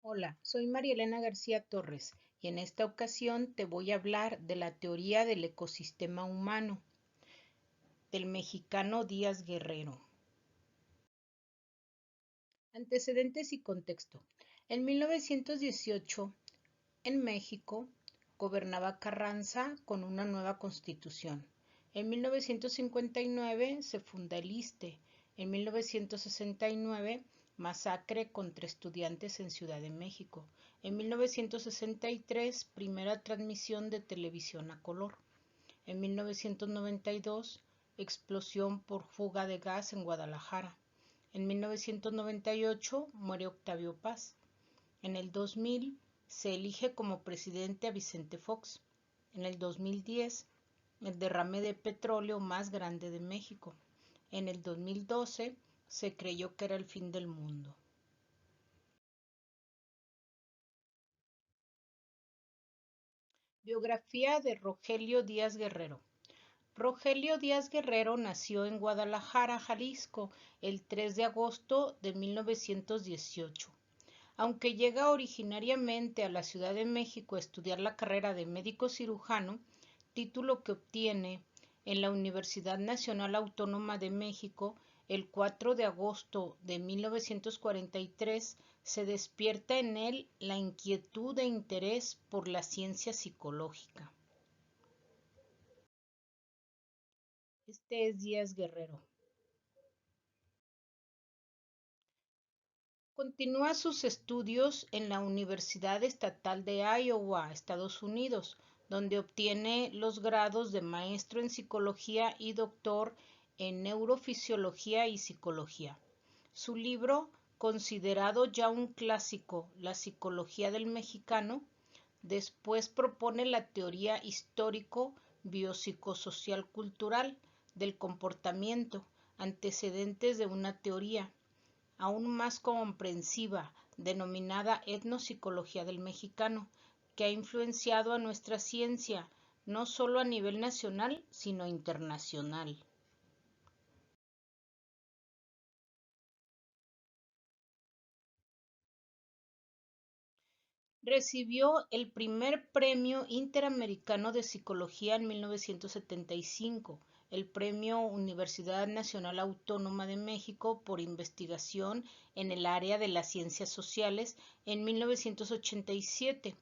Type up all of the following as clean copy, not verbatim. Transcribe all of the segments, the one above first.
Hola, soy María Elena García Torres y en esta ocasión te voy a hablar de la teoría del ecosistema humano del mexicano Díaz Guerrero. Antecedentes y contexto. En 1918, en México, gobernaba Carranza con una nueva constitución. En 1959 se funda el ISSSTE. En 1969, masacre contra estudiantes en Ciudad de México. En 1963, primera transmisión de televisión a color. En 1992, explosión por fuga de gas en Guadalajara. En 1998, muere Octavio Paz. En el 2000 se elige como presidente a Vicente Fox. En el 2010, el derrame de petróleo más grande de México. En el 2012 se creyó que era el fin del mundo. Biografía de Rogelio Díaz Guerrero. Rogelio Díaz Guerrero nació en Guadalajara, Jalisco, el 3 de agosto de 1918. Aunque llega originariamente a la Ciudad de México a estudiar la carrera de médico cirujano, título que obtiene en la Universidad Nacional Autónoma de México el 4 de agosto de 1943, se despierta en él la inquietud e interés por la ciencia psicológica. Este es Díaz Guerrero. Continúa sus estudios en la Universidad Estatal de Iowa, Estados Unidos, donde obtiene los grados de maestro en psicología y doctor en neurofisiología y psicología. Su libro, considerado ya un clásico, La psicología del mexicano, después propone la teoría histórico-biopsicosocial cultural del comportamiento, antecedentes de una teoría aún más comprensiva, denominada etnopsicología del mexicano, que ha influenciado a nuestra ciencia, no solo a nivel nacional, sino internacional. Recibió el primer Premio Interamericano de Psicología en 1975, el Premio Universidad Nacional Autónoma de México por investigación en el área de las ciencias sociales en 1987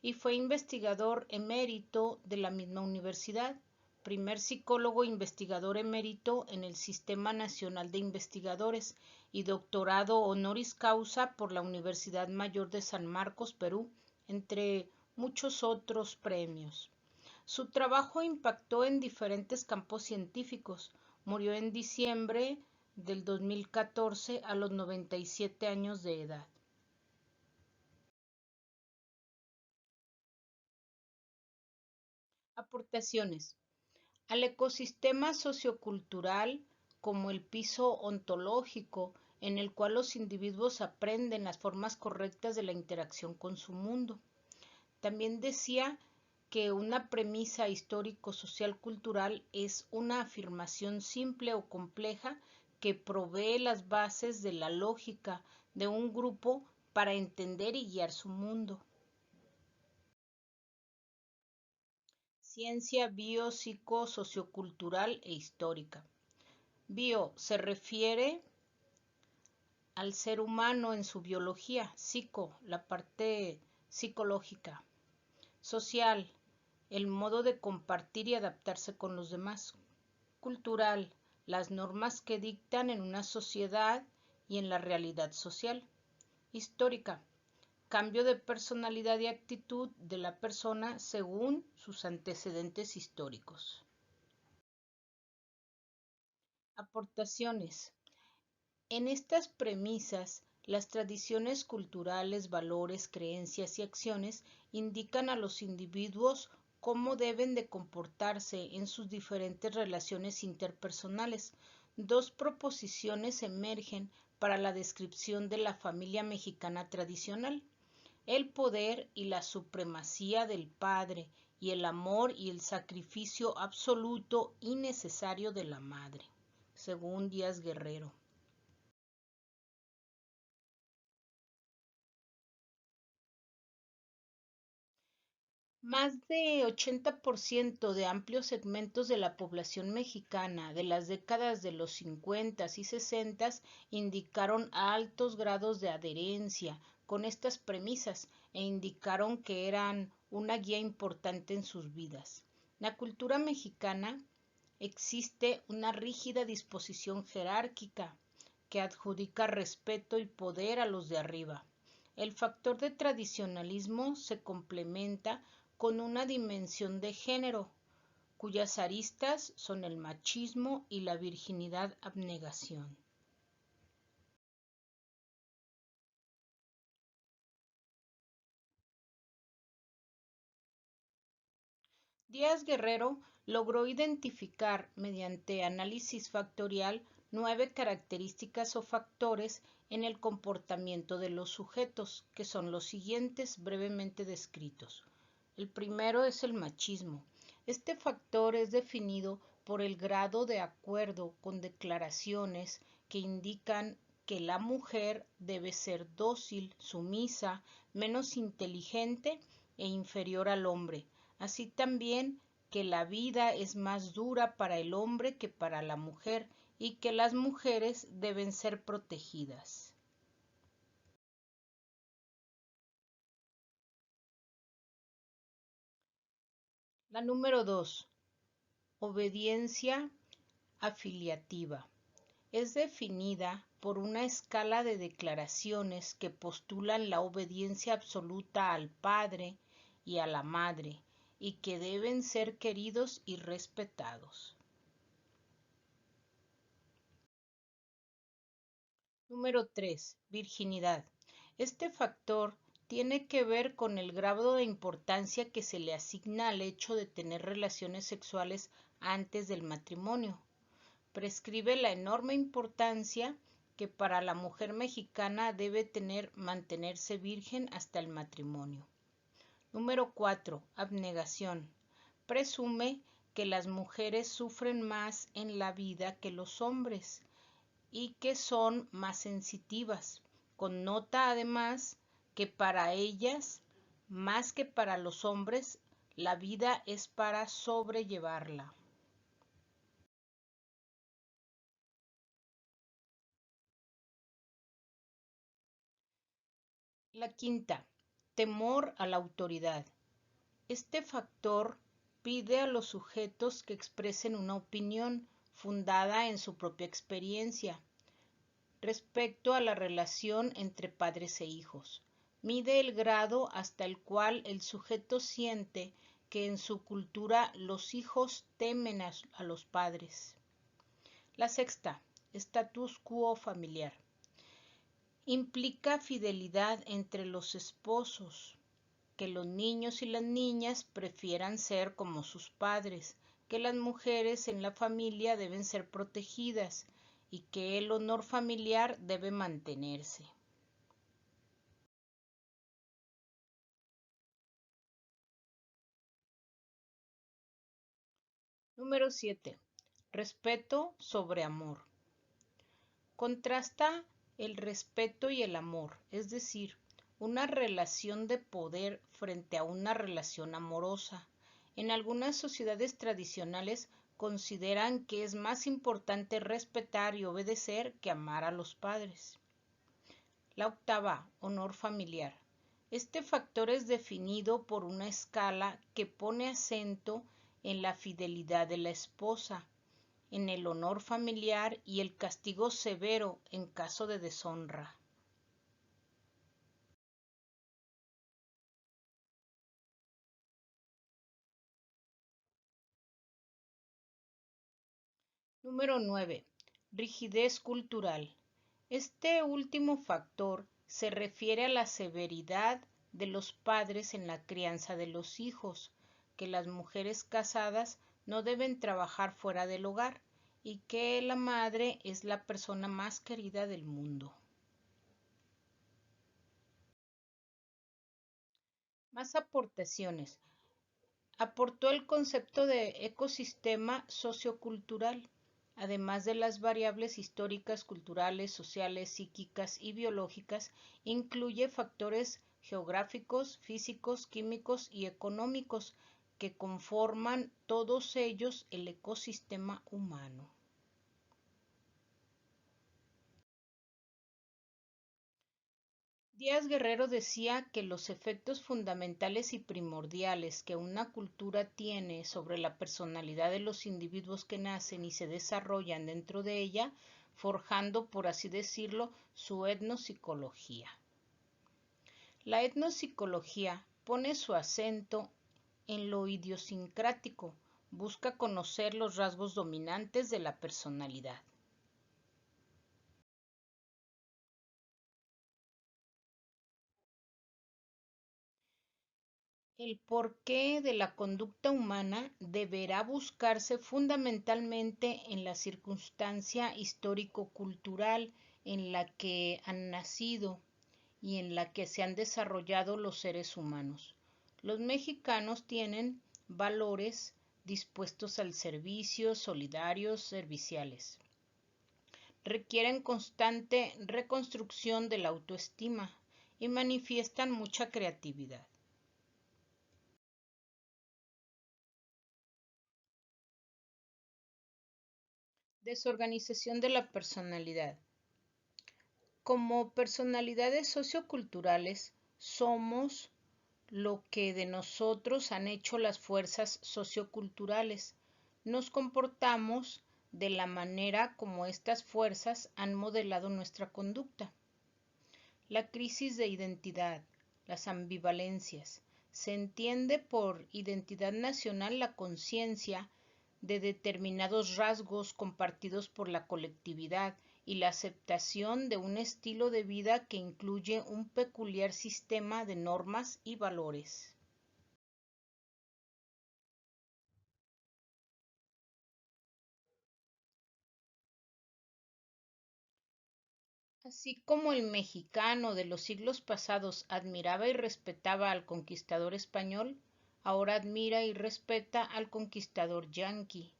y fue investigador emérito de la misma universidad, primer psicólogo investigador emérito en el Sistema Nacional de Investigadores y doctorado honoris causa por la Universidad Mayor de San Marcos, Perú, entre muchos otros premios. Su trabajo impactó en diferentes campos científicos. Murió en diciembre del 2014 a los 97 años de edad. Aportaciones al ecosistema sociocultural como el piso ontológico en el cual los individuos aprenden las formas correctas de la interacción con su mundo. También decía que una premisa histórico-social-cultural es una afirmación simple o compleja que provee las bases de la lógica de un grupo para entender y guiar su mundo. Ciencia biopsico-sociocultural e histórica. Bio se refiere al ser humano en su biología, psico, la parte psicológica, social, el modo de compartir y adaptarse con los demás, cultural, las normas que dictan en una sociedad y en la realidad social, histórica, cambio de personalidad y actitud de la persona según sus antecedentes históricos. Aportaciones. En estas premisas, las tradiciones culturales, valores, creencias y acciones indican a los individuos cómo deben de comportarse en sus diferentes relaciones interpersonales. Dos proposiciones emergen para la descripción de la familia mexicana tradicional: el poder y la supremacía del padre y el amor y el sacrificio absoluto y necesario de la madre, según Díaz Guerrero. Más de 80% de amplios segmentos de la población mexicana de las décadas de los 50 y 60 indicaron altos grados de adherencia con estas premisas e indicaron que eran una guía importante en sus vidas. La cultura mexicana existe una rígida disposición jerárquica que adjudica respeto y poder a los de arriba. El factor de tradicionalismo se complementa con una dimensión de género, cuyas aristas son el machismo y la virginidad abnegación. Díaz Guerrero logró identificar mediante análisis factorial 9 características o factores en el comportamiento de los sujetos, que son los siguientes brevemente descritos. El primero es el machismo. Este factor es definido por el grado de acuerdo con declaraciones que indican que la mujer debe ser dócil, sumisa, menos inteligente e inferior al hombre, así también que la vida es más dura para el hombre que para la mujer y que las mujeres deben ser protegidas. La número 2. Obediencia afiliativa. Es definida por una escala de declaraciones que postulan la obediencia absoluta al padre y a la madre y que deben ser queridos y respetados. Número 3. Virginidad. Este factor tiene que ver con el grado de importancia que se le asigna al hecho de tener relaciones sexuales antes del matrimonio. Prescribe la enorme importancia que para la mujer mexicana debe tener mantenerse virgen hasta el matrimonio. Número 4. Abnegación. Presume que las mujeres sufren más en la vida que los hombres y que son más sensitivas. Connota además que para ellas, más que para los hombres, la vida es para sobrellevarla. La quinta, temor a la autoridad. Este factor pide a los sujetos que expresen una opinión fundada en su propia experiencia respecto a la relación entre padres e hijos. Mide el grado hasta el cual el sujeto siente que en su cultura los hijos temen a los padres. La sexta, status quo familiar. Implica fidelidad entre los esposos, que los niños y las niñas prefieran ser como sus padres, que las mujeres en la familia deben ser protegidas y que el honor familiar debe mantenerse. Número 7. Respeto sobre amor. Contrasta el respeto y el amor, es decir, una relación de poder frente a una relación amorosa. En algunas sociedades tradicionales consideran que es más importante respetar y obedecer que amar a los padres. La octava, honor familiar. Este factor es definido por una escala que pone acento en la fidelidad de la esposa, en el honor familiar y el castigo severo en caso de deshonra. Número 9. Rigidez cultural. Este último factor se refiere a la severidad de los padres en la crianza de los hijos, que las mujeres casadas no deben trabajar fuera del hogar y que la madre es la persona más querida del mundo. Más aportaciones. Aportó el concepto de ecosistema sociocultural. Además de las variables históricas, culturales, sociales, psíquicas y biológicas, incluye factores geográficos, físicos, químicos y económicos que conforman todos ellos el ecosistema humano. Díaz Guerrero decía que los efectos fundamentales y primordiales que una cultura tiene sobre la personalidad de los individuos que nacen y se desarrollan dentro de ella, forjando, por así decirlo, su etnopsicología. La etnopsicología pone su acento en lo idiosincrático, busca conocer los rasgos dominantes de la personalidad. El porqué de la conducta humana deberá buscarse fundamentalmente en la circunstancia histórico-cultural en la que han nacido y en la que se han desarrollado los seres humanos. Los mexicanos tienen valores dispuestos al servicio, solidarios, serviciales. Requieren constante reconstrucción de la autoestima y manifiestan mucha creatividad. Desorganización de la personalidad. Como personalidades socioculturales, somos lo que de nosotros han hecho las fuerzas socioculturales. Nos comportamos de la manera como estas fuerzas han modelado nuestra conducta. La crisis de identidad, las ambivalencias. Se entiende por identidad nacional la conciencia de determinados rasgos compartidos por la colectividad y la aceptación de un estilo de vida que incluye un peculiar sistema de normas y valores. Así como el mexicano de los siglos pasados admiraba y respetaba al conquistador español, ahora admira y respeta al conquistador yanqui,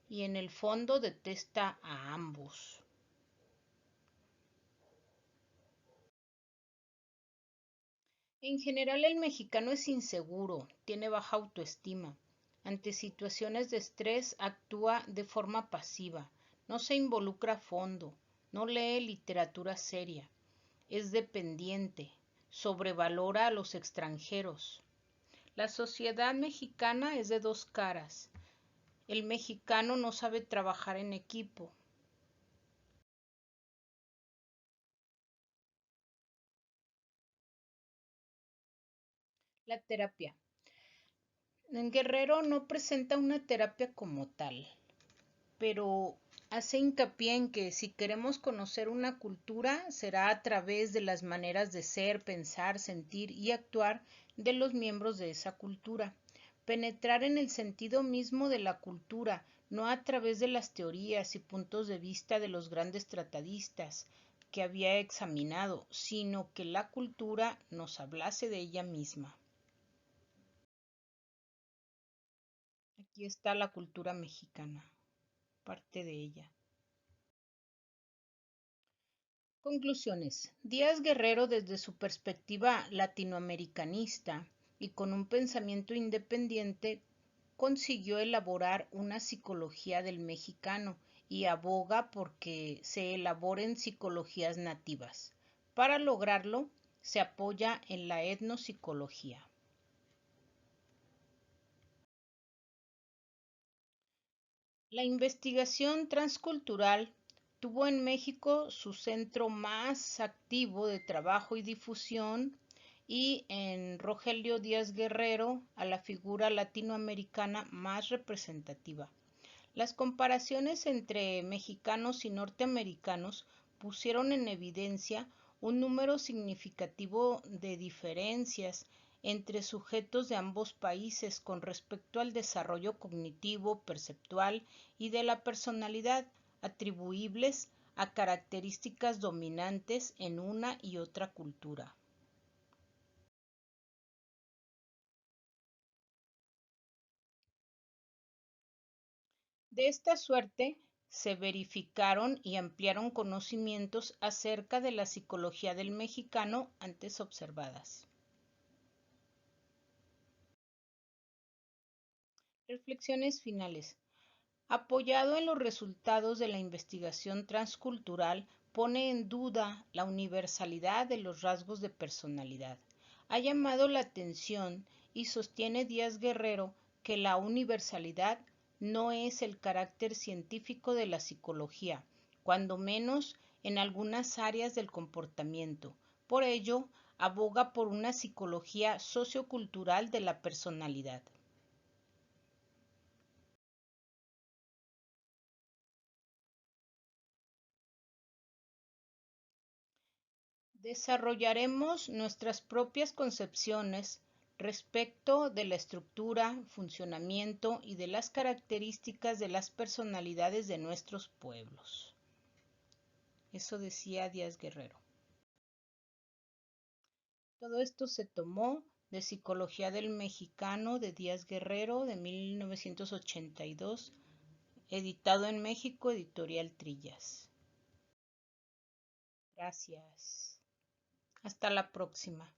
y en el fondo detesta a ambos. En general el mexicano es inseguro, tiene baja autoestima. Ante situaciones de estrés actúa de forma pasiva, no se involucra a fondo, no lee literatura seria, es dependiente, sobrevalora a los extranjeros. La sociedad mexicana es de dos caras. El mexicano no sabe trabajar en equipo. La terapia. En Guerrero no presenta una terapia como tal, pero hace hincapié en que si queremos conocer una cultura será a través de las maneras de ser, pensar, sentir y actuar de los miembros de esa cultura. Penetrar en el sentido mismo de la cultura, no a través de las teorías y puntos de vista de los grandes tratadistas que había examinado, sino que la cultura nos hablase de ella misma. Aquí está la cultura mexicana, parte de ella. Conclusiones. Díaz Guerrero, desde su perspectiva latinoamericanista y con un pensamiento independiente, consiguió elaborar una psicología del mexicano y aboga porque se elaboren psicologías nativas. Para lograrlo, se apoya en la etnopsicología. La investigación transcultural tuvo en México su centro más activo de trabajo y difusión y en Rogelio Díaz Guerrero a la figura latinoamericana más representativa. Las comparaciones entre mexicanos y norteamericanos pusieron en evidencia un número significativo de diferencias entre sujetos de ambos países con respecto al desarrollo cognitivo, perceptual y de la personalidad atribuibles a características dominantes en una y otra cultura. De esta suerte, se verificaron y ampliaron conocimientos acerca de la psicología del mexicano antes observadas. Reflexiones finales. Apoyado en los resultados de la investigación transcultural, pone en duda la universalidad de los rasgos de personalidad. Ha llamado la atención y sostiene Díaz Guerrero que la universalidad no es el carácter científico de la psicología, cuando menos en algunas áreas del comportamiento. Por ello, aboga por una psicología sociocultural de la personalidad. Desarrollaremos nuestras propias concepciones respecto de la estructura, funcionamiento y de las características de las personalidades de nuestros pueblos. Eso decía Díaz Guerrero. Todo esto se tomó de Psicología del Mexicano de Díaz Guerrero de 1982, editado en México, Editorial Trillas. Gracias. Hasta la próxima.